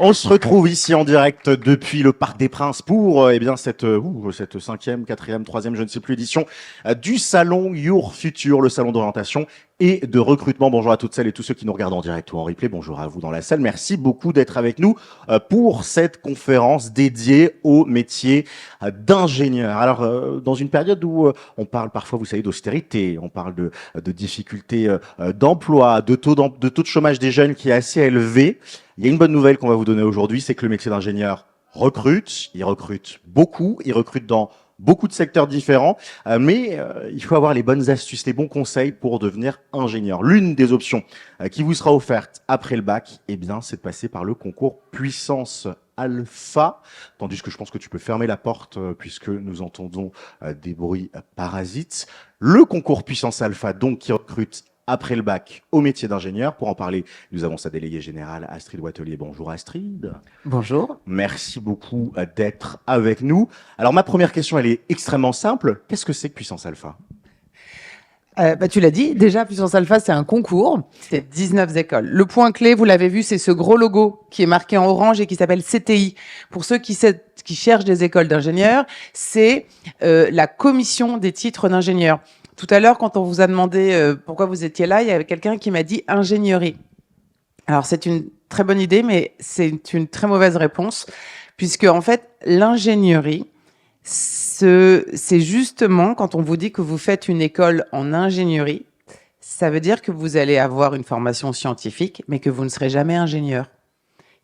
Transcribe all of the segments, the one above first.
On se retrouve ici en direct depuis le Parc des Princes pour cette cinquième, quatrième, troisième, je ne sais plus édition du salon Your Future, le salon d'orientation et de recrutement. Bonjour à toutes celles et tous ceux qui nous regardent en direct ou en replay. Bonjour à vous dans la salle. Merci beaucoup d'être avec nous pour cette conférence dédiée au métier d'ingénieur. Alors, dans une période où on parle parfois, vous savez, d'austérité, on parle de difficultés d'emploi, de taux de chômage des jeunes qui est assez élevé. Il y a une bonne nouvelle qu'on va vous donner aujourd'hui, c'est que le métier d'ingénieur recrute. Il recrute beaucoup, il recrute dans beaucoup de secteurs différents, mais il faut avoir les bonnes astuces, les bons conseils pour devenir ingénieur. L'une des options qui vous sera offerte après le bac, eh bien, c'est de passer par le concours Puissance Alpha, tandis que je pense que tu peux fermer la porte puisque nous entendons des bruits parasites. Le concours Puissance Alpha, donc, qui recrute après le bac au métier d'ingénieur. Pour en parler, nous avons sa déléguée générale, Astrid Watelier. Bonjour Astrid. Bonjour. Merci beaucoup d'être avec nous. Alors ma première question, elle est extrêmement simple. Qu'est-ce que c'est que Puissance Alpha ? Tu l'as dit, déjà, Puissance Alpha, c'est un concours. C'est 19 écoles. Le point clé, vous l'avez vu, c'est ce gros logo qui est marqué en orange et qui s'appelle CTI. Pour ceux qui cherchent des écoles d'ingénieurs, c'est la commission des titres d'ingénieur. Tout à l'heure, quand on vous a demandé pourquoi vous étiez là, il y avait quelqu'un qui m'a dit ingénierie. Alors, c'est une très bonne idée, mais c'est une très mauvaise réponse, puisque en fait, l'ingénierie, c'est justement quand on vous dit que vous faites une école en ingénierie, ça veut dire que vous allez avoir une formation scientifique, mais que vous ne serez jamais ingénieur.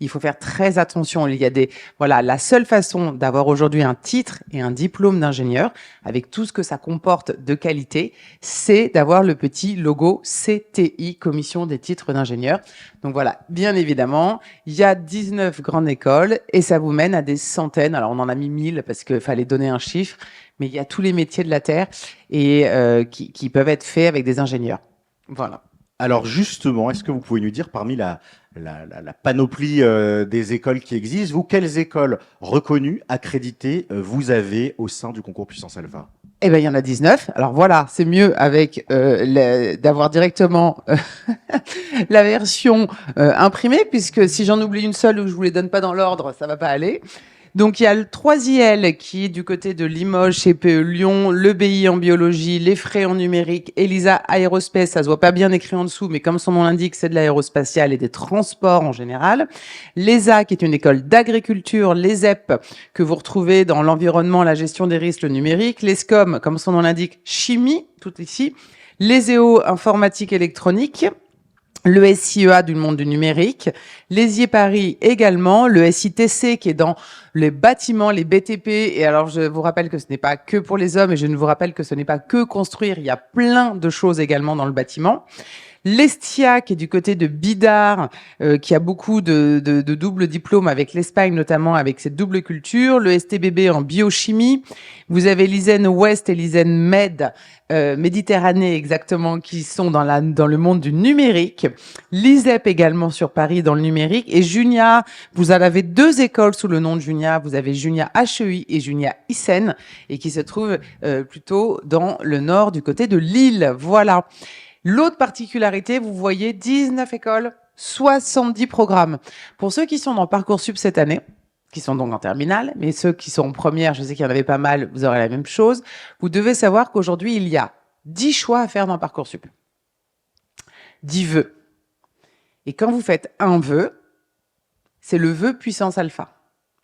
Il faut faire très attention. Il y a la seule façon d'avoir aujourd'hui un titre et un diplôme d'ingénieur, avec tout ce que ça comporte de qualité, c'est d'avoir le petit logo CTI, Commission des titres d'ingénieur. Donc voilà, bien évidemment, il y a 19 grandes écoles et ça vous mène à des centaines. Alors on en a mis 1000 parce qu'il fallait donner un chiffre, mais il y a tous les métiers de la terre et qui peuvent être faits avec des ingénieurs. Voilà. Alors justement, est-ce que vous pouvez nous dire parmi la panoplie des écoles qui existent, vous, quelles écoles reconnues, accréditées vous avez au sein du concours Puissance Alpha ? Eh ben, il y en a 19. Alors voilà, c'est mieux avec d'avoir directement la version imprimée, puisque si j'en oublie une seule ou que je vous les donne pas dans l'ordre, ça va pas aller. Donc, il y a le 3IL qui est du côté de Limoges, CPE Lyon, l'EBI en biologie, l'EFRAY en numérique, ELISA Aérospace, ça se voit pas bien écrit en dessous, mais comme son nom l'indique, c'est de l'aérospatial et des transports en général. L'ESA, qui est une école d'agriculture, l'ESEP, que vous retrouvez dans l'environnement, la gestion des risques, le numérique, l'ESCOM, comme son nom l'indique, chimie, tout ici, l'ESEO, informatique électronique, le SIEA du monde du numérique, l'ESIE Paris également, le SITC qui est dans les bâtiments, les BTP, et alors je vous rappelle que ce n'est pas que pour les hommes, et je ne vous rappelle que ce n'est pas que construire, il y a plein de choses également dans le bâtiment. L'Estia, qui est du côté de Bidart, qui a beaucoup de doubles diplômes avec l'Espagne, notamment avec cette double culture. Le STBB en biochimie. Vous avez l'ISEN Ouest et l'ISEN Med, Méditerranée exactement, qui sont dans le monde du numérique. L'ISEP également sur Paris dans le numérique. Et Junia, vous en avez deux écoles sous le nom de Junia. Vous avez Junia HEI et Junia ISEN, et qui se trouvent plutôt dans le nord du côté de Lille. Voilà. L'autre particularité, vous voyez 19 écoles, 70 programmes. Pour ceux qui sont dans Parcoursup cette année, qui sont donc en terminale, mais ceux qui sont en première, je sais qu'il y en avait pas mal, vous aurez la même chose. Vous devez savoir qu'aujourd'hui, il y a 10 choix à faire dans Parcoursup. 10 vœux. Et quand vous faites un vœu, c'est le vœu Puissance Alpha.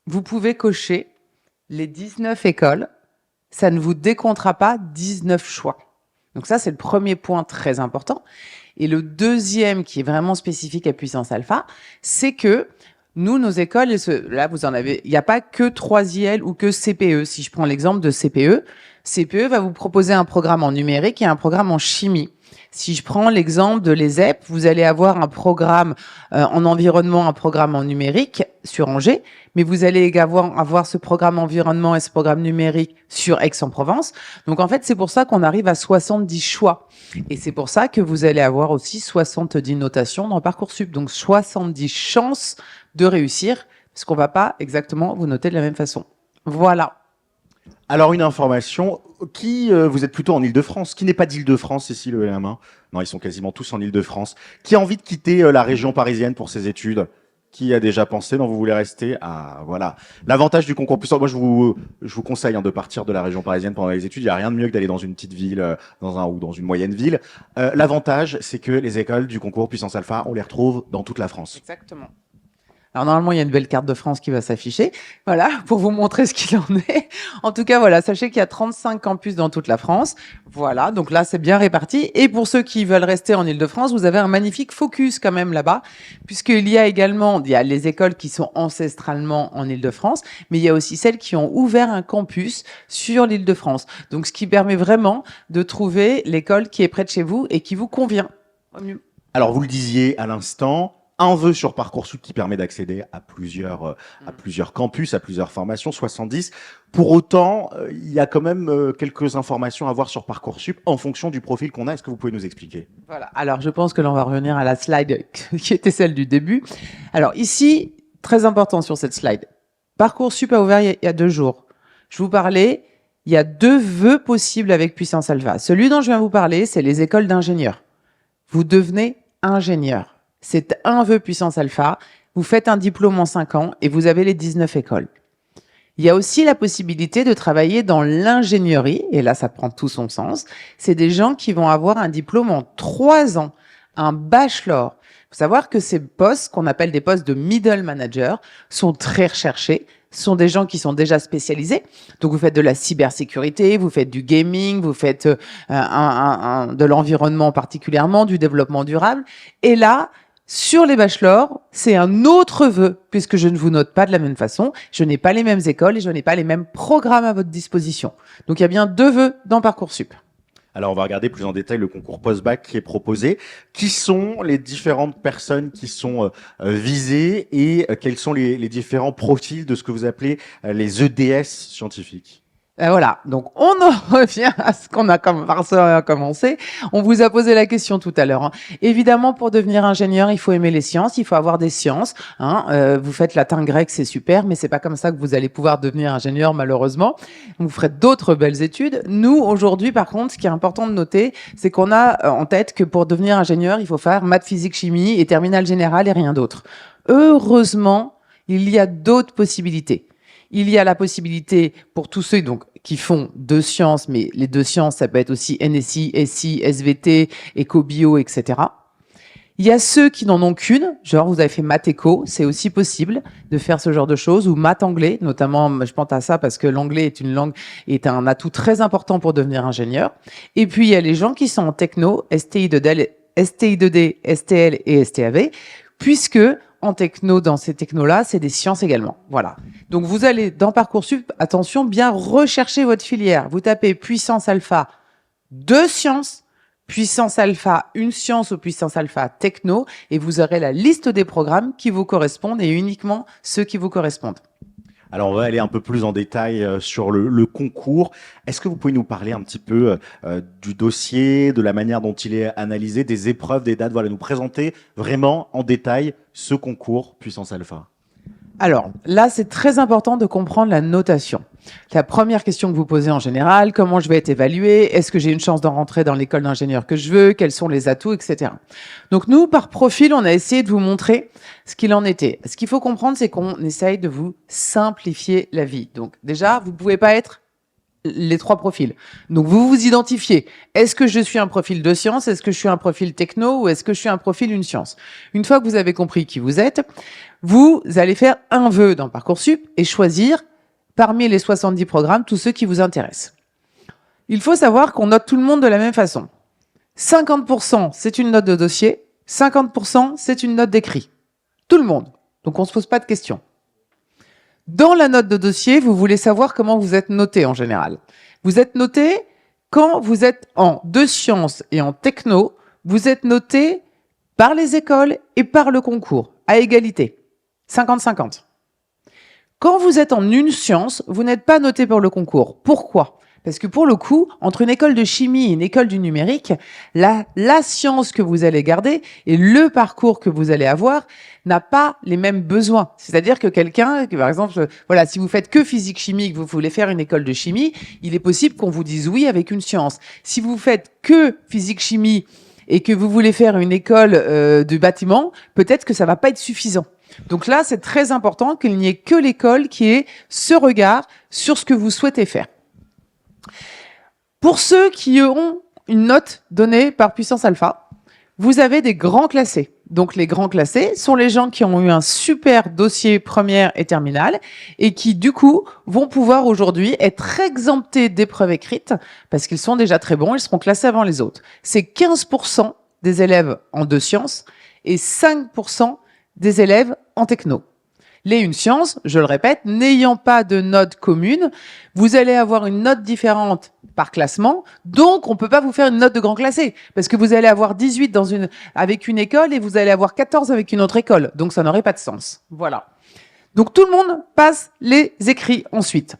Vous pouvez cocher les 19 écoles. Ça ne vous décomptera pas 19 choix. Donc ça, c'est le premier point très important. Et le deuxième, qui est vraiment spécifique à Puissance Alpha, c'est que nous, nos écoles, là, vous en avez, il n'y a pas que 3IL ou que CPE. Si je prends l'exemple de CPE, CPE va vous proposer un programme en numérique et un programme en chimie. Si je prends l'exemple de l'ESEP, vous allez avoir un programme en environnement, un programme en numérique sur Angers, mais vous allez également avoir ce programme environnement et ce programme numérique sur Aix-en-Provence. Donc en fait, c'est pour ça qu'on arrive à 70 choix. Et c'est pour ça que vous allez avoir aussi 70 notations dans Parcoursup. Donc 70 chances de réussir, parce qu'on va pas exactement vous noter de la même façon. Voilà. Alors une information, vous êtes plutôt en Île-de-France, qui n'est pas d'Île-de-France ici, levez la main. Non, ils sont quasiment tous en Île-de-France. Qui a envie de quitter la région parisienne pour ses études ? Qui a déjà pensé? Non, vous voulez rester? Ah, voilà. L'avantage du concours puissance. Moi, je vous conseille de partir de la région parisienne pendant les études. Il n'y a rien de mieux que d'aller dans une petite ville, ou dans une moyenne ville. L'avantage, c'est que les écoles du concours puissance alpha, on les retrouve dans toute la France. Exactement. Alors normalement, il y a une belle carte de France qui va s'afficher, voilà, pour vous montrer ce qu'il en est. En tout cas, voilà, sachez qu'il y a 35 campus dans toute la France. Voilà, donc là, c'est bien réparti. Et pour ceux qui veulent rester en Île-de-France, vous avez un magnifique focus quand même là-bas, puisqu'il y a également, il y a les écoles qui sont ancestralement en Île-de-France, mais il y a aussi celles qui ont ouvert un campus sur l'Île-de-France. Donc, ce qui permet vraiment de trouver l'école qui est près de chez vous et qui vous convient. Alors, vous le disiez à l'instant, un vœu sur Parcoursup qui permet d'accéder à plusieurs campus, à plusieurs formations, 70. Pour autant, il y a quand même quelques informations à voir sur Parcoursup en fonction du profil qu'on a. Est-ce que vous pouvez nous expliquer? Voilà. Alors, je pense que l'on va revenir à la slide qui était celle du début. Alors, ici, très important sur cette slide. Parcoursup a ouvert il y a 2 jours. Je vous parlais, il y a 2 vœux possibles avec Puissance Alpha. Celui dont je viens vous parler, c'est les écoles d'ingénieurs. Vous devenez ingénieur. C'est un vœu Puissance Alpha. Vous faites un diplôme en 5 ans et vous avez les 19 écoles. Il y a aussi la possibilité de travailler dans l'ingénierie, et là, ça prend tout son sens. C'est des gens qui vont avoir un diplôme en 3 ans, un bachelor. Il faut savoir que ces postes, qu'on appelle des postes de middle manager, sont très recherchés. Ce sont des gens qui sont déjà spécialisés. Donc, vous faites de la cybersécurité, vous faites du gaming, vous faites de l'environnement particulièrement, du développement durable. Et là, sur les bachelors, c'est un autre vœu, puisque je ne vous note pas de la même façon, je n'ai pas les mêmes écoles et je n'ai pas les mêmes programmes à votre disposition. Donc, il y a bien 2 vœux dans Parcoursup. Alors, on va regarder plus en détail le concours post-bac qui est proposé. Qui sont les différentes personnes qui sont visées et quels sont les différents profils de ce que vous appelez les EDS scientifiques? Voilà, donc on en revient à ce qu'on a commencé. On vous a posé la question tout à l'heure. Évidemment, pour devenir ingénieur, il faut aimer les sciences, il faut avoir des sciences. Vous faites latin, grec, c'est super, mais c'est pas comme ça que vous allez pouvoir devenir ingénieur, malheureusement. Vous ferez d'autres belles études. Nous, aujourd'hui, par contre, ce qui est important de noter, c'est qu'on a en tête que pour devenir ingénieur, il faut faire maths, physique, chimie et terminale générale et rien d'autre. Heureusement, il y a d'autres possibilités. Il y a la possibilité pour tous ceux qui font 2 sciences, mais les 2 sciences, ça peut être aussi NSI, SI, SVT, éco-bio, etc. Il y a ceux qui n'en ont qu'une, genre vous avez fait maths éco, c'est aussi possible de faire ce genre de choses, ou maths anglais, notamment, je pense à ça parce que l'anglais est une langue, est un atout très important pour devenir ingénieur. Et puis il y a les gens qui sont en techno, STI2D, STL et STAV, puisque en techno, dans ces technos-là, c'est des sciences également. Voilà. Donc, vous allez dans Parcoursup, attention, bien rechercher votre filière. Vous tapez Puissance Alpha 2 sciences, Puissance Alpha 1 science ou Puissance Alpha techno, et vous aurez la liste des programmes qui vous correspondent et uniquement ceux qui vous correspondent. Alors, on va aller un peu plus en détail sur le concours. Est-ce que vous pouvez nous parler un petit peu du dossier, de la manière dont il est analysé, des épreuves, des dates, voilà, nous présenter vraiment en détail ce concours Puissance Alpha? Alors, là, c'est très important de comprendre la notation. La première question que vous posez en général, comment je vais être évalué? Est-ce que j'ai une chance d'en rentrer dans l'école d'ingénieur que je veux? Quels sont les atouts, etc. Donc nous, par profil, on a essayé de vous montrer ce qu'il en était. Ce qu'il faut comprendre, c'est qu'on essaye de vous simplifier la vie. Donc déjà, vous pouvez pas être les 3 profils. Donc vous vous identifiez. Est-ce que je suis un profil de science? Est-ce que je suis un profil techno? Ou est-ce que je suis un profil une science? Une fois que vous avez compris qui vous êtes, vous allez faire un vœu dans Parcoursup et choisir parmi les 70 programmes tous ceux qui vous intéressent. Il faut savoir qu'on note tout le monde de la même façon. 50%, c'est une note de dossier. 50%, c'est une note d'écrit. Tout le monde. Donc on se pose pas de questions. Dans la note de dossier, vous voulez savoir comment vous êtes noté en général. Vous êtes noté quand vous êtes en 2 sciences et en techno, vous êtes noté par les écoles et par le concours, à égalité. 50-50. Quand vous êtes en une science, vous n'êtes pas noté pour le concours. Pourquoi ? Parce que pour le coup, entre une école de chimie et une école du numérique, la science que vous allez garder et le parcours que vous allez avoir n'a pas les mêmes besoins. C'est-à-dire que quelqu'un, par exemple, voilà, si vous faites que physique chimie, que vous voulez faire une école de chimie, il est possible qu'on vous dise oui avec une science. Si vous faites que physique chimie et que vous voulez faire une école du bâtiment, peut-être que ça va pas être suffisant. Donc là, c'est très important qu'il n'y ait que l'école qui ait ce regard sur ce que vous souhaitez faire. Pour ceux qui auront une note donnée par puissance alpha, vous avez des grands classés. Donc les grands classés sont les gens qui ont eu un super dossier première et terminale et qui du coup vont pouvoir aujourd'hui être exemptés d'épreuves écrites parce qu'ils sont déjà très bons, ils seront classés avant les autres. C'est 15% des élèves en 2 sciences et 5% des élèves en techno. Les une science, je le répète, n'ayant pas de note commune, vous allez avoir une note différente par classement, donc on peut pas vous faire une note de grand classé, parce que vous allez avoir 18 avec une école et vous allez avoir 14 avec une autre école, donc ça n'aurait pas de sens. Voilà. Donc tout le monde passe les écrits ensuite.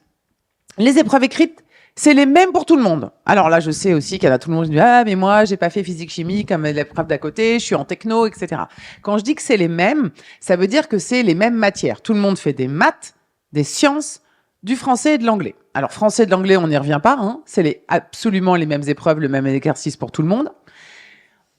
Les épreuves écrites, c'est les mêmes pour tout le monde. Alors là, je sais aussi qu'il y en a tout le monde qui dit « Ah, mais moi, j'ai pas fait physique-chimie comme l'épreuve d'à côté, je suis en techno, etc. » Quand je dis que c'est les mêmes, ça veut dire que c'est les mêmes matières. Tout le monde fait des maths, des sciences, du français et de l'anglais. Alors, français et de l'anglais, on n'y revient pas. Hein. C'est absolument les mêmes épreuves, le même exercice pour tout le monde.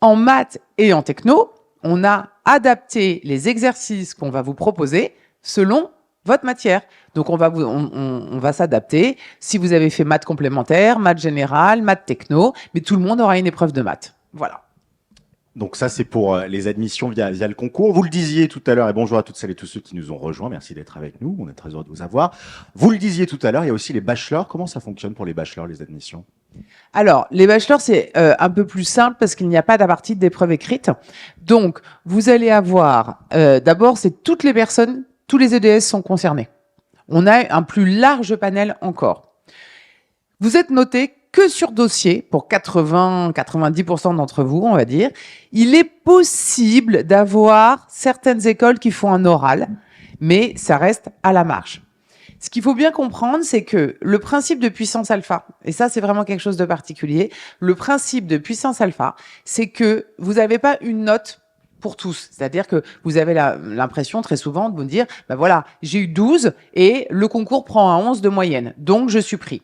En maths et en techno, on a adapté les exercices qu'on va vous proposer selon votre matière. Donc, on va s'adapter. Si vous avez fait maths complémentaires, maths générales, maths techno, mais tout le monde aura une épreuve de maths. Voilà. Donc ça, c'est pour les admissions via le concours. Vous le disiez tout à l'heure, et bonjour à toutes celles et tous ceux qui nous ont rejoints. Merci d'être avec nous. On est très heureux de vous avoir. Vous le disiez tout à l'heure, il y a aussi les bachelors. Comment ça fonctionne pour les bachelors, les admissions? Alors, les bachelors, c'est un peu plus simple parce qu'il n'y a pas de partie d'épreuve écrite. Donc, vous allez avoir, d'abord, c'est toutes les personnes, tous les EDS sont concernés. On a un plus large panel encore. Vous êtes noté que sur dossier, pour 90% d'entre vous, on va dire. Il est possible d'avoir certaines écoles qui font un oral, mais ça reste à la marge. Ce qu'il faut bien comprendre, c'est que le principe de puissance alpha, et ça c'est vraiment quelque chose de particulier, le principe de puissance alpha, c'est que vous n'avez pas une note pour tous. C'est-à-dire que vous avez l'impression très souvent de vous dire, ben voilà, j'ai eu 12 et le concours prend un 11 de moyenne, donc je suis pris.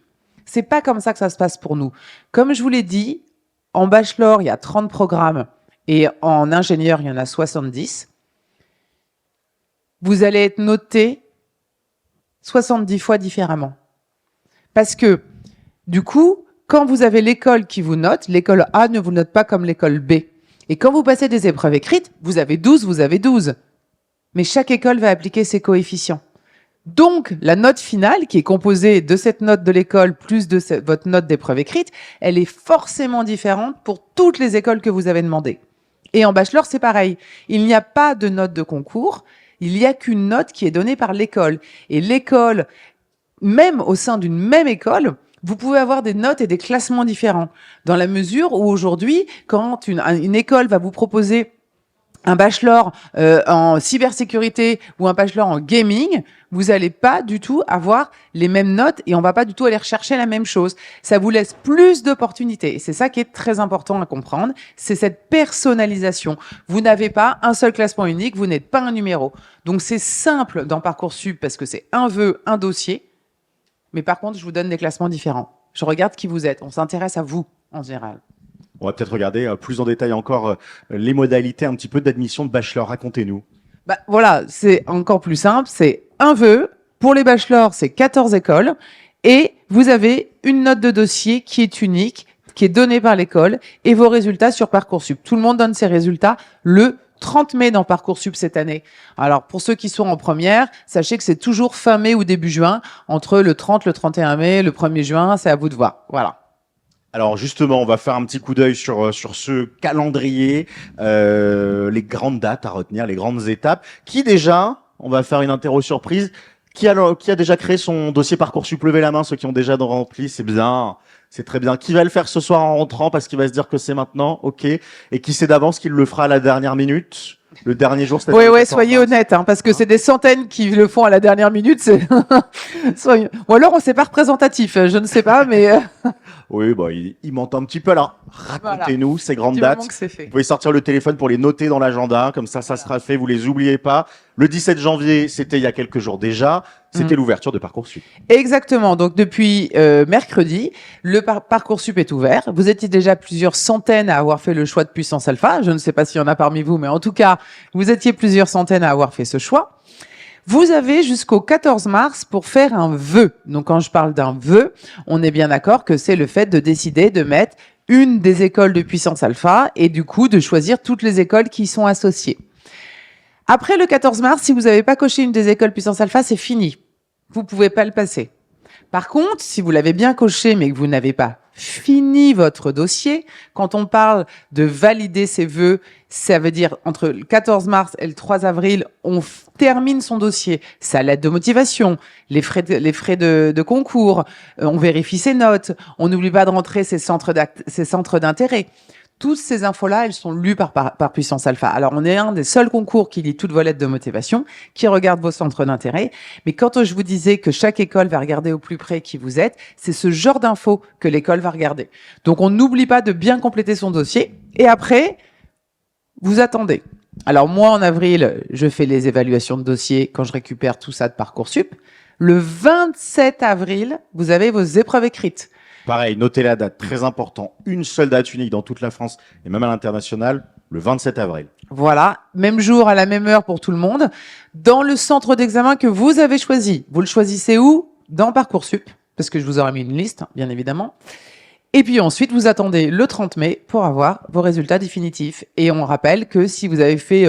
C'est pas comme ça que ça se passe pour nous. Comme je vous l'ai dit, en bachelor, il y a 30 programmes et en ingénieur, il y en a 70. Vous allez être noté 70 fois différemment. Parce que, du coup, quand vous avez l'école qui vous note, l'école A ne vous note pas comme l'école B. Et quand vous passez des épreuves écrites, vous avez 12, vous avez 12. Mais chaque école va appliquer ses coefficients. Donc, la note finale, qui est composée de cette note de l'école plus de votre note d'épreuve écrite, elle est forcément différente pour toutes les écoles que vous avez demandées. Et en bachelor, c'est pareil. Il n'y a pas de note de concours, il n'y a qu'une note qui est donnée par l'école. Et l'école, même au sein d'une même école, vous pouvez avoir des notes et des classements différents. Dans la mesure où aujourd'hui, quand une école va vous proposer un bachelor en cybersécurité ou un bachelor en gaming, vous n'allez pas du tout avoir les mêmes notes et on va pas du tout aller rechercher la même chose. Ça vous laisse plus d'opportunités. Et c'est ça qui est très important à comprendre, c'est cette personnalisation. Vous n'avez pas un seul classement unique, vous n'êtes pas un numéro. Donc c'est simple dans Parcoursup parce que c'est un vœu, un dossier. Mais par contre, je vous donne des classements différents. Je regarde qui vous êtes. On s'intéresse à vous en général. On va peut-être regarder plus en détail encore les modalités un petit peu d'admission de bachelor. Racontez-nous. Bah, voilà, c'est encore plus simple. C'est un vœu. Pour les bachelors, c'est 14 écoles. Et vous avez une note de dossier qui est unique, qui est donnée par l'école et vos résultats sur Parcoursup. Tout le monde donne ses résultats le 30 mai dans Parcoursup cette année. Alors, pour ceux qui sont en première, sachez que c'est toujours fin mai ou début juin. Entre le 30, le 31 mai, le 1er juin, c'est à vous de voir. Voilà. Alors justement, on va faire un petit coup d'œil sur ce calendrier, les grandes dates à retenir, les grandes étapes. Qui déjà, on va faire une interro surprise, qui a déjà créé son dossier Parcoursup? Levez la main, ceux qui ont déjà rempli, c'est bien, c'est très bien. Qui va le faire ce soir en rentrant parce qu'il va se dire que c'est maintenant, ok. Et qui sait d'avance qu'il le fera à la dernière minute? Le dernier jour, c'est Oui, soyez honnête, hein, parce que c'est des centaines qui le font à la dernière minute. Ou alors, on sait pas représentatif, je ne sais pas, mais Oui, bah, il m'entend un petit peu. Alors, racontez-nous ces grandes Du moment dates. que c'est fait. Vous pouvez sortir le téléphone pour les noter dans l'agenda. Comme ça sera fait. Vous les oubliez pas. Le 17 janvier, c'était il y a quelques jours déjà. C'était l'ouverture de Parcoursup. Exactement. Donc depuis mercredi, le Parcoursup est ouvert. Vous étiez déjà plusieurs centaines à avoir fait le choix de Puissance Alpha. Je ne sais pas s'il y en a parmi vous, mais en tout cas, vous étiez plusieurs centaines à avoir fait ce choix. Vous avez jusqu'au 14 mars pour faire un vœu. Donc quand je parle d'un vœu, on est bien d'accord que c'est le fait de décider de mettre une des écoles de Puissance Alpha et du coup de choisir toutes les écoles qui y sont associées. Après le 14 mars, si vous n'avez pas coché une des écoles Puissance Alpha, c'est fini. Vous pouvez pas le passer. Par contre, si vous l'avez bien coché mais que vous n'avez pas fini votre dossier, quand on parle de valider ses vœux, ça veut dire entre le 14 mars et le 3 avril, on termine son dossier, sa lettre de motivation, les frais de concours, on vérifie ses notes, on n'oublie pas de rentrer ses centres d'intérêt. Toutes ces infos-là, elles sont lues par Puissance Alpha. Alors, on est un des seuls concours qui lit toutes vos lettres de motivation, qui regarde vos centres d'intérêt. Mais quand je vous disais que chaque école va regarder au plus près qui vous êtes, c'est ce genre d'infos que l'école va regarder. Donc, on n'oublie pas de bien compléter son dossier. Et après, vous attendez. Alors, moi, en avril, je fais les évaluations de dossier quand je récupère tout ça de Parcoursup. Le 27 avril, vous avez vos épreuves écrites. Pareil, notez la date, très important. Une seule date unique dans toute la France et même à l'international, le 27 avril. Voilà, même jour à la même heure pour tout le monde. Dans le centre d'examen que vous avez choisi. Vous le choisissez où? Dans Parcoursup, parce que je vous aurais mis une liste, bien évidemment. Et puis ensuite, vous attendez le 30 mai pour avoir vos résultats définitifs. Et on rappelle que si vous avez fait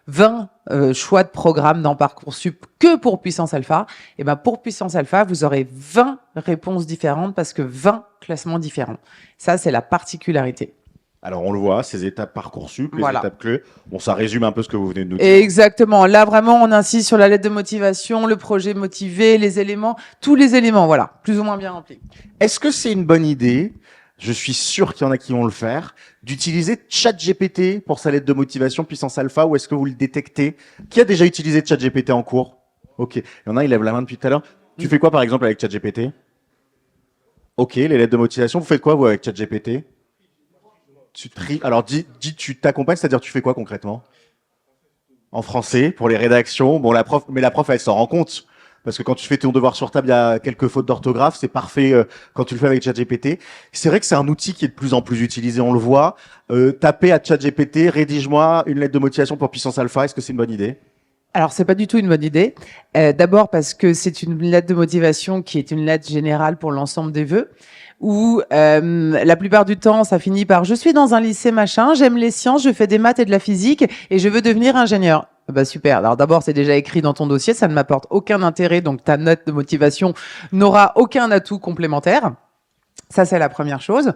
20 choix de programme dans Parcoursup que pour Puissance Alpha, et ben pour Puissance Alpha, vous aurez 20 réponses différentes parce que 20 classements différents. Ça, c'est la particularité. Alors, on le voit, ces étapes Parcoursup, les Voilà. étapes clés. Bon, ça résume un peu ce que vous venez de nous dire. Exactement. Là, vraiment, on insiste sur la lettre de motivation, le projet motivé, les éléments, tous les éléments, voilà, plus ou moins bien remplis. Est-ce que c'est une bonne idée? Je suis sûr qu'il y en a qui vont le faire, d'utiliser ChatGPT pour sa lettre de motivation Puissance Alpha, ou est-ce que vous le détectez? Qui a déjà utilisé ChatGPT en cours? Ok. Il y en a, il lève la main depuis tout à l'heure. Tu fais quoi, par exemple, avec ChatGPT? Ok, les lettres de motivation. Vous faites quoi, vous, avec ChatGPT? Tu tries. Alors, dis, tu t'accompagnes, c'est-à-dire tu fais quoi concrètement? En français, pour les rédactions. Bon, la prof, elle s'en rend compte. Parce que quand tu fais ton devoir sur table, il y a quelques fautes d'orthographe, c'est parfait quand tu le fais avec ChatGPT. C'est vrai que c'est un outil qui est de plus en plus utilisé, on le voit. Tapez à ChatGPT, rédige-moi une lettre de motivation pour Puissance Alpha. Est-ce que c'est une bonne idée? Alors, c'est pas du tout une bonne idée. D'abord parce que c'est une lettre de motivation qui est une lettre générale pour l'ensemble des vœux, où la plupart du temps, ça finit par « je suis dans un lycée machin, j'aime les sciences, je fais des maths et de la physique et je veux devenir ingénieur ». Bah super. Alors d'abord, c'est déjà écrit dans ton dossier, ça ne m'apporte aucun intérêt, donc ta note de motivation n'aura aucun atout complémentaire. Ça, c'est la première chose.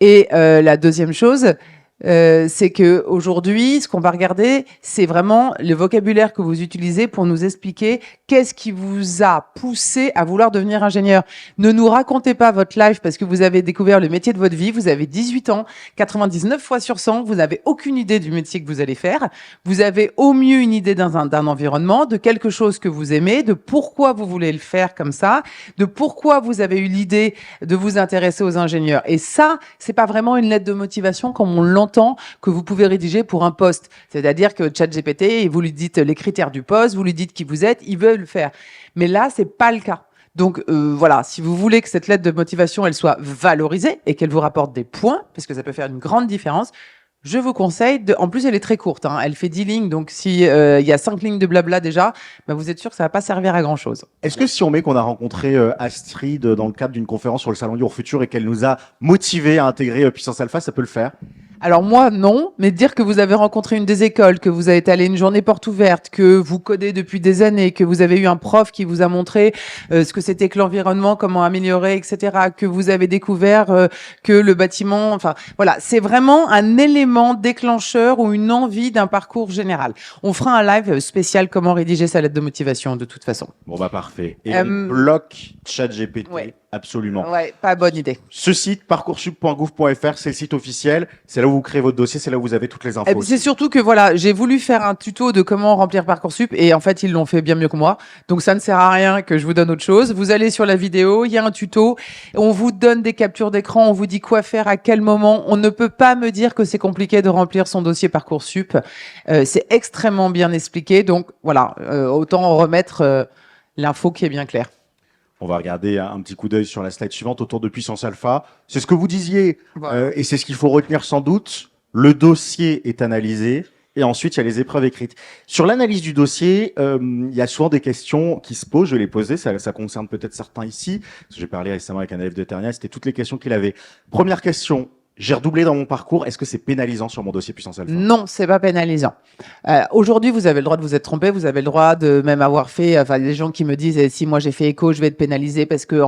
Et la deuxième chose, c'est que aujourd'hui, ce qu'on va regarder, c'est vraiment le vocabulaire que vous utilisez pour nous expliquer qu'est-ce qui vous a poussé à vouloir devenir ingénieur. Ne nous racontez pas votre life parce que vous avez découvert le métier de votre vie, vous avez 18 ans, 99 fois sur 100, vous n'avez aucune idée du métier que vous allez faire. Vous avez au mieux une idée d'un environnement, de quelque chose que vous aimez, de pourquoi vous voulez le faire comme ça, de pourquoi vous avez eu l'idée de vous intéresser aux ingénieurs. Et ça, c'est pas vraiment une lettre de motivation comme on l'entend que vous pouvez rédiger pour un poste. C'est-à-dire que ChatGPT, vous lui dites les critères du poste, vous lui dites qui vous êtes, il veut le faire. Mais là, c'est pas le cas. Donc voilà, si vous voulez que cette lettre de motivation, elle soit valorisée et qu'elle vous rapporte des points, parce que ça peut faire une grande différence, je vous conseille en plus, elle est très courte, hein. Elle fait 10 lignes, donc si il y a 5 lignes de blabla déjà, bah, vous êtes sûr que ça va pas servir à grand-chose. Est-ce que si on met qu'on a rencontré Astrid dans le cadre d'une conférence sur le Salon du Futur et qu'elle nous a motivé à intégrer Puissance Alpha, ça peut le faire? Alors moi, non, mais dire que vous avez rencontré une des écoles, que vous avez été allé une journée porte ouverte, que vous codez depuis des années, que vous avez eu un prof qui vous a montré ce que c'était que l'environnement, comment améliorer, etc., que vous avez découvert que le bâtiment, enfin voilà, c'est vraiment un élément déclencheur ou une envie d'un parcours général. On fera un live spécial comment rédiger sa lettre de motivation de toute façon. Bon bah parfait. Et on bloque ChatGPT, ouais. absolument. Ouais, pas bonne idée. Ce site, parcoursup.gouv.fr, c'est le site officiel. C'est là là où vous créez votre dossier, c'est là où vous avez toutes les infos. C'est surtout que voilà, j'ai voulu faire un tuto de comment remplir Parcoursup et en fait ils l'ont fait bien mieux que moi. Donc ça ne sert à rien que je vous donne autre chose. Vous allez sur la vidéo, il y a un tuto, on vous donne des captures d'écran, on vous dit quoi faire à quel moment. On ne peut pas me dire que c'est compliqué de remplir son dossier Parcoursup. C'est extrêmement bien expliqué. Donc voilà, autant remettre l'info qui est bien claire. On va regarder un petit coup d'œil sur la slide suivante autour de Puissance Alpha. C'est ce que vous disiez, Voilà. et c'est ce qu'il faut retenir sans doute. Le dossier est analysé, et ensuite il y a les épreuves écrites. Sur l'analyse du dossier, il y a souvent des questions qui se posent. Je vais les poser, ça concerne peut-être certains ici. Parce que j'ai parlé récemment avec un élève de terminale, c'était toutes les questions qu'il avait. Première question. J'ai redoublé dans mon parcours. Est-ce que c'est pénalisant sur mon dossier Puissance Alpha? Non, c'est pas pénalisant. Aujourd'hui, vous avez le droit de vous être trompé, vous avez le droit de même avoir fait. Enfin, des gens qui me disent si moi j'ai fait éco, je vais être pénalisé parce que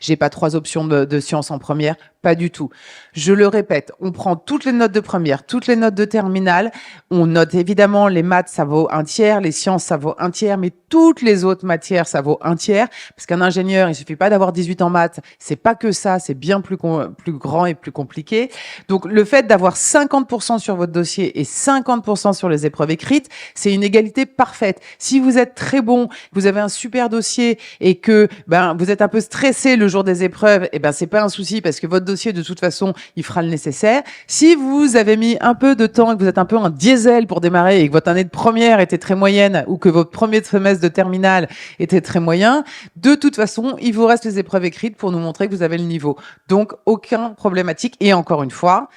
j'ai pas 3 options de sciences en première. Pas du tout. Je le répète, on prend toutes les notes de première, toutes les notes de terminale. On note évidemment les maths, ça vaut 1/3, les sciences, ça vaut 1/3, mais toutes les autres matières, ça vaut 1/3. Parce qu'un ingénieur, il suffit pas d'avoir 18 en maths. C'est pas que ça, c'est bien plus grand et plus compliqué. Donc, le fait d'avoir 50% sur votre dossier et 50% sur les épreuves écrites, c'est une égalité parfaite. Si vous êtes très bon, vous avez un super dossier et que, vous êtes un peu stressé le jour des épreuves, c'est pas un souci parce que votre dossier, de toute façon, il fera le nécessaire. Si vous avez mis un peu de temps et que vous êtes un peu en diesel pour démarrer et que votre année de première était très moyenne ou que votre premier semestre de terminale était très moyen, de toute façon, il vous reste les épreuves écrites pour nous montrer que vous avez le niveau. Donc, aucun problématique. Et encore une fois,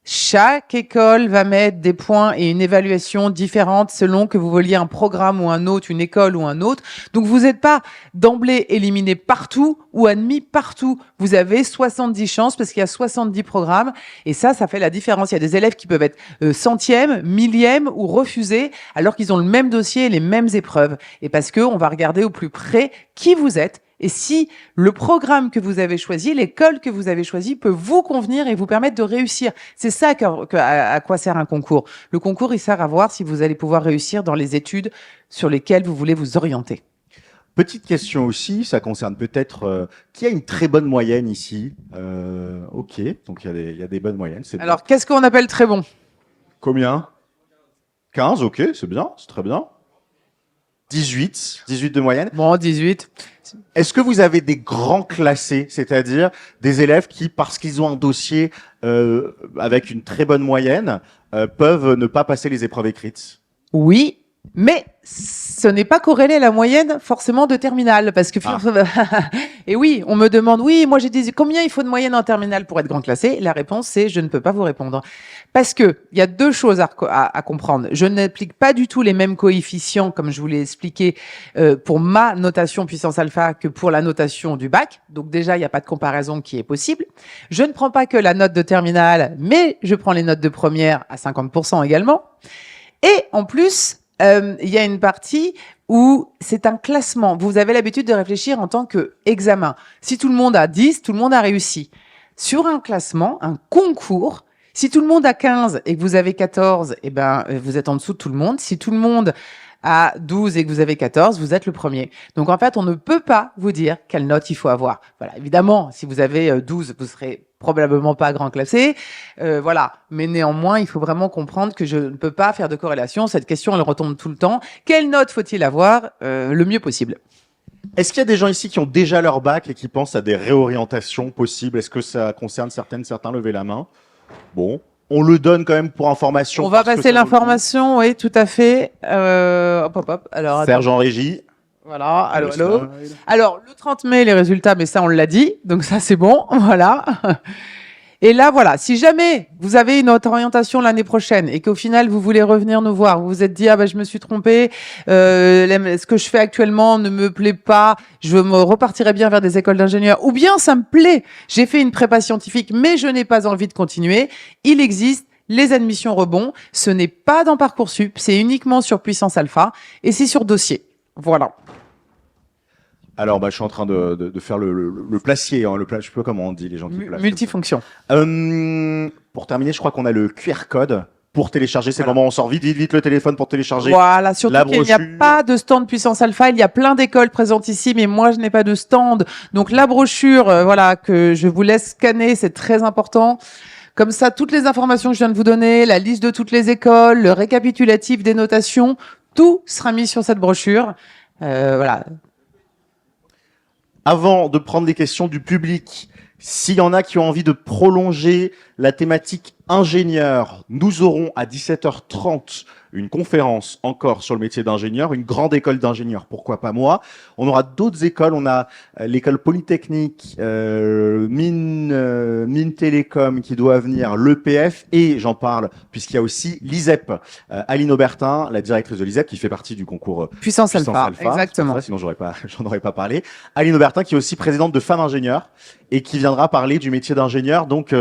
chaque école va mettre des points et une évaluation différente selon que vous vouliez un programme ou un autre, une école ou un autre. Donc, vous n'êtes pas d'emblée éliminé partout ou admis partout. Vous avez 70 chances parce qu'il y a 70 programmes. Et ça fait la différence. Il y a des élèves qui peuvent être centièmes, millièmes ou refusés alors qu'ils ont le même dossier et les mêmes épreuves. Et parce qu'on va regarder au plus près qui vous êtes. Et si le programme que vous avez choisi, l'école que vous avez choisi peut vous convenir et vous permettre de réussir. C'est ça à quoi sert un concours. Le concours, il sert à voir si vous allez pouvoir réussir dans les études sur lesquelles vous voulez vous orienter. Petite question aussi, ça concerne peut-être qui a une très bonne moyenne ici. Ok, donc il y a des bonnes moyennes. Alors, qu'est-ce qu'on appelle très bon? Combien? 15, ok, c'est bien, c'est très bien. 18 de moyenne. Bon, 18. Est-ce que vous avez des grands classés, c'est-à-dire des élèves qui, parce qu'ils ont un dossier avec une très bonne moyenne, peuvent ne pas passer les épreuves écrites? Oui, mais ce n'est pas corrélé à la moyenne forcément de terminale, parce que et oui, on me demande oui, moi j'ai dit combien il faut de moyenne en terminale pour être grand classé. La réponse c'est je ne peux pas vous répondre parce que il y a 2 choses à comprendre. Je n'applique pas du tout les mêmes coefficients comme je vous l'ai expliqué pour ma notation puissance alpha que pour la notation du bac. Donc déjà il n'y a pas de comparaison qui est possible. Je ne prends pas que la note de terminale, mais je prends les notes de première à 50% également. Et en plus il y a une partie où c'est un classement. Vous avez l'habitude de réfléchir en tant qu'examen. Si tout le monde a 10, tout le monde a réussi. Sur un classement, un concours, si tout le monde a 15 et que vous avez 14, vous êtes en dessous de tout le monde. Si tout le monde a 12 et que vous avez 14, vous êtes le premier. Donc en fait, on ne peut pas vous dire quelle note il faut avoir. Voilà, évidemment, si vous avez 12, vous serez probablement pas grand classé, voilà. Mais néanmoins, il faut vraiment comprendre que je ne peux pas faire de corrélation. Cette question, elle retombe tout le temps. Quelle note faut-il avoir le mieux possible? Est-ce qu'il y a des gens ici qui ont déjà leur bac et qui pensent à des réorientations possibles? Est-ce que ça concerne certains? Levez la main. Bon, on le donne quand même pour information. On va passer l'information, oui, tout à fait. Hop. Alors, Serge en régie. Voilà, allô. Alors, le 30 mai, les résultats, mais ça, on l'a dit. Donc ça, c'est bon, voilà. Et là, voilà, si jamais vous avez une autre orientation l'année prochaine et qu'au final, vous voulez revenir nous voir, vous vous êtes dit, je me suis trompé, ce que je fais actuellement ne me plaît pas, je me repartirai bien vers des écoles d'ingénieurs, ou bien ça me plaît, j'ai fait une prépa scientifique, mais je n'ai pas envie de continuer, il existe les admissions rebond, ce n'est pas dans Parcoursup, c'est uniquement sur Puissance Alpha et c'est sur dossier. Voilà. Alors, je suis en train de faire le placier, hein, je sais pas comment on dit, les gens qui placent. Multifonction. Pour terminer, je crois qu'on a le QR code pour télécharger. C'est le moment où on sort vite le téléphone pour télécharger. Voilà, surtout qu'il n'y a pas de stand Puissance Alpha. Il y a plein d'écoles présentes ici, mais moi, je n'ai pas de stand. Donc, la brochure, que je vous laisse scanner, c'est très important. Comme ça, toutes les informations que je viens de vous donner, la liste de toutes les écoles, le récapitulatif des notations, tout sera mis sur cette brochure. Voilà. Avant de prendre les questions du public, s'il y en a qui ont envie de prolonger la thématique ingénieur, nous aurons à 17h30 une conférence encore sur le métier d'ingénieur, une grande école d'ingénieurs, pourquoi pas moi. On aura d'autres écoles, on a l'école polytechnique, mine télécom qui doit venir, l'EPF, et j'en parle puisqu'il y a aussi l'ISEP. Aline Aubertin, la directrice de l'ISEP, qui fait partie du concours Puissance Alpha, exactement. Ça, sinon j'en aurais pas parlé. Aline Aubertin, qui est aussi présidente de Femmes Ingénieurs et qui viendra parler du métier d'ingénieur. Donc,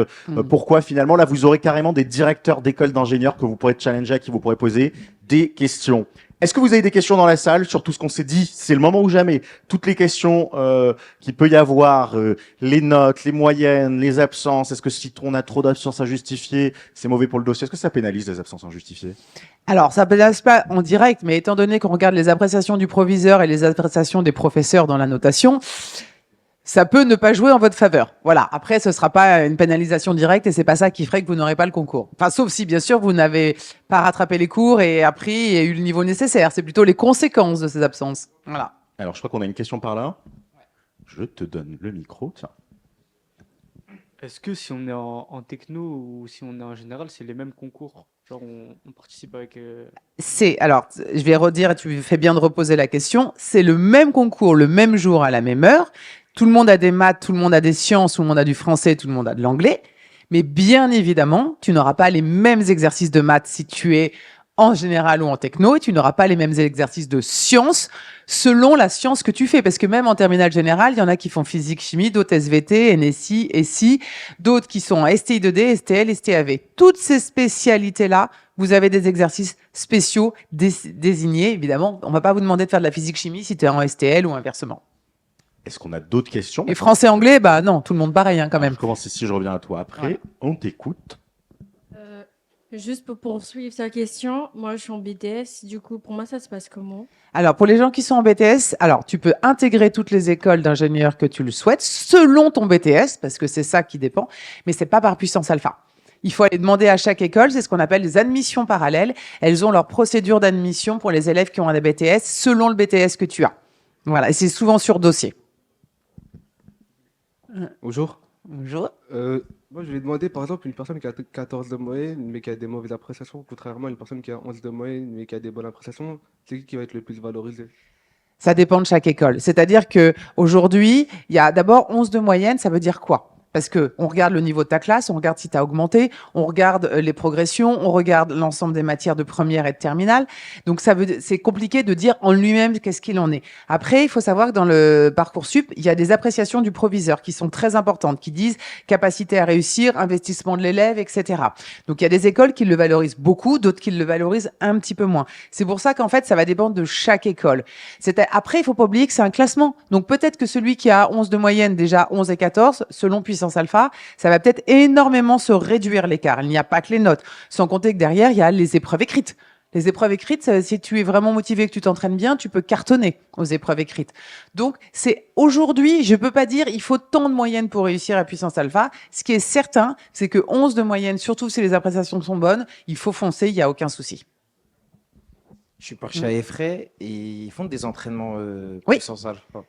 pourquoi finalement, là, vous aurez carrément des directeurs d'écoles d'ingénieurs que vous pourrez challenger, à qui vous pourrez poser des questions. Est-ce que vous avez des questions dans la salle sur tout ce qu'on s'est dit? C'est le moment ou jamais. Toutes les questions qu'il peut y avoir, les notes, les moyennes, les absences. Est-ce que si on a trop d'absences à justifier, c'est mauvais pour le dossier? Est-ce que ça pénalise les absences injustifiées? Alors, ça pénalise pas en direct, mais étant donné qu'on regarde les appréciations du proviseur et les appréciations des professeurs dans la notation, ça peut ne pas jouer en votre faveur. Voilà. Après, ce sera pas une pénalisation directe et c'est pas ça qui ferait que vous n'aurez pas le concours. Enfin, sauf si, bien sûr, vous n'avez pas rattrapé les cours et appris et eu le niveau nécessaire. C'est plutôt les conséquences de ces absences. Voilà. Alors, je crois qu'on a une question par là. Je te donne le micro, tiens. Est-ce que si on est en techno ou si on est en général, c'est les mêmes concours? Genre, on participe avec... Alors, je vais redire, tu fais bien de reposer la question. C'est le même concours, le même jour, à la même heure. Tout le monde a des maths, tout le monde a des sciences, tout le monde a du français, tout le monde a de l'anglais. Mais bien évidemment, tu n'auras pas les mêmes exercices de maths si tu es en général ou en techno, et tu n'auras pas les mêmes exercices de sciences selon la science que tu fais. Parce que même en terminale générale, il y en a qui font physique, chimie, d'autres SVT, NSI, SI, d'autres qui sont en STI 2D, STL, STAV. Toutes ces spécialités-là, vous avez des exercices spéciaux désignés, évidemment. On va pas vous demander de faire de la physique chimie si tu es en STL ou inversement. Est-ce qu'on a d'autres questions? Et français-anglais, bah non, tout le monde pareil, hein, quand même. Je commence ici, je reviens à toi après. Ouais. On t'écoute. Juste pour poursuivre ta question, moi je suis en BTS, du coup pour moi ça se passe comment? Alors pour les gens qui sont en BTS, alors tu peux intégrer toutes les écoles d'ingénieurs que tu le souhaites selon ton BTS, parce que c'est ça qui dépend, mais c'est pas par puissance alpha. Il faut aller demander à chaque école, c'est ce qu'on appelle les admissions parallèles. Elles ont leur procédure d'admission pour les élèves qui ont un BTS selon le BTS que tu as. Voilà, et c'est souvent sur dossier. Bonjour. Bonjour. Moi, je voulais demander, par exemple, une personne qui a 14 de moyenne, mais qui a des mauvaises appréciations, contrairement à une personne qui a 11 de moyenne, mais qui a des bonnes appréciations, c'est qui va être le plus valorisé? Ça dépend de chaque école. C'est-à-dire que aujourd'hui, il y a d'abord 11 de moyenne, ça veut dire quoi? Parce que on regarde le niveau de ta classe, on regarde si tu as augmenté, on regarde les progressions, on regarde l'ensemble des matières de première et de terminale. Donc c'est compliqué de dire en lui-même qu'est-ce qu'il en est. Après, il faut savoir que dans le Parcoursup, il y a des appréciations du proviseur qui sont très importantes, qui disent capacité à réussir, investissement de l'élève, etc. Donc il y a des écoles qui le valorisent beaucoup, d'autres qui le valorisent un petit peu moins. C'est pour ça qu'en fait, ça va dépendre de chaque école. Après, il faut pas oublier que c'est un classement. Donc peut-être que celui qui a 11 de moyenne, déjà 11 et 14, selon puissance alpha, ça va peut-être énormément se réduire l'écart. Il n'y a pas que les notes. Sans compter que derrière, il y a les épreuves écrites. Les épreuves écrites, si tu es vraiment motivé, que tu t'entraînes bien, tu peux cartonner aux épreuves écrites. Donc, c'est aujourd'hui, je peux pas dire, il faut tant de moyenne pour réussir à puissance alpha. Ce qui est certain, c'est que 11 de moyenne, surtout si les appréciations sont bonnes, il faut foncer, il n'y a aucun souci. Je suis parti à Effray et ils font des entraînements Oui. puissance alpha.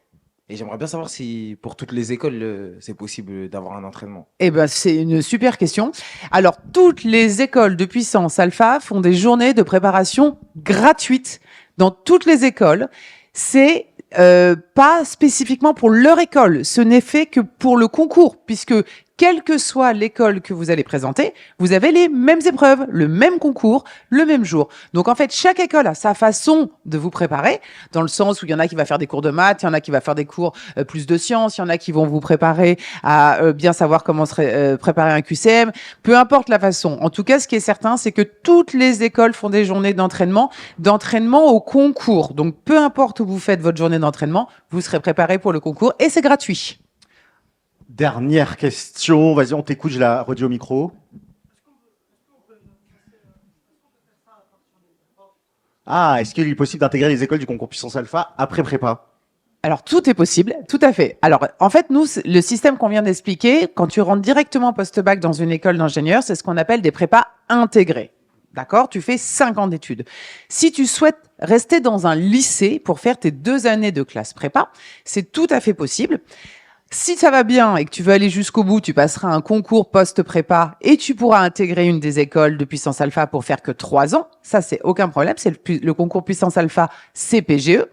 Et j'aimerais bien savoir si pour toutes les écoles, c'est possible d'avoir un entraînement. Eh ben, c'est une super question. Alors, toutes les écoles de puissance alpha font des journées de préparation gratuites dans toutes les écoles. C'est pas spécifiquement pour leur école. Ce n'est fait que pour le concours, puisque quelle que soit l'école que vous allez présenter, vous avez les mêmes épreuves, le même concours, le même jour. Donc en fait, chaque école a sa façon de vous préparer, dans le sens où il y en a qui va faire des cours de maths, il y en a qui va faire des cours plus de sciences, il y en a qui vont vous préparer à bien savoir comment préparer un QCM. Peu importe la façon. En tout cas, ce qui est certain, c'est que toutes les écoles font des journées d'entraînement au concours. Donc peu importe où vous faites votre journée d'entraînement, vous serez préparé pour le concours et c'est gratuit. Dernière question, vas-y, on t'écoute, je la redis au micro. Ah, est-ce qu'il est possible d'intégrer les écoles du concours puissance alpha après prépa? Alors, tout est possible, tout à fait. Alors, en fait, nous, le système qu'on vient d'expliquer, quand tu rentres directement post-bac dans une école d'ingénieur, c'est ce qu'on appelle des prépas intégrés. D'accord? Tu fais 5 ans d'études. Si tu souhaites rester dans un lycée pour faire tes 2 années de classe prépa, c'est tout à fait possible. Si ça va bien et que tu veux aller jusqu'au bout, tu passeras un concours post-prépa et tu pourras intégrer une des écoles de puissance alpha pour faire que 3 ans. Ça, c'est aucun problème. C'est le concours puissance alpha CPGE.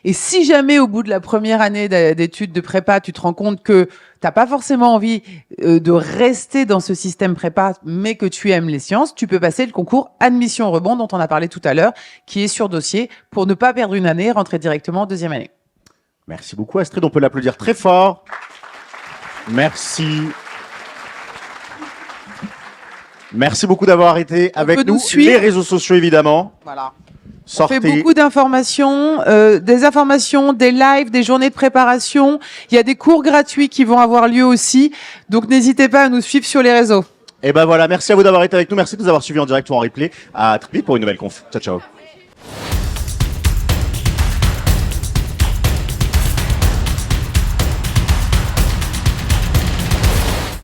Et si jamais au bout de la première année d'études de prépa, tu te rends compte que t'as pas forcément envie de rester dans ce système prépa, mais que tu aimes les sciences, tu peux passer le concours admission rebond dont on a parlé tout à l'heure, qui est sur dossier pour ne pas perdre une année et rentrer directement en 2e année. Merci beaucoup Astrid, on peut l'applaudir très fort. Merci. Merci beaucoup d'avoir été avec peut nous nous. suivre. Les réseaux sociaux évidemment. Voilà. On Sortez. fait beaucoup d'informations, des informations, des lives, des journées de préparation. Il y a des cours gratuits qui vont avoir lieu aussi. Donc n'hésitez pas à nous suivre sur les réseaux. Et ben voilà, merci à vous d'avoir été avec nous. Merci de nous avoir suivis en direct ou en replay. À très vite pour une nouvelle conf. Ciao, ciao.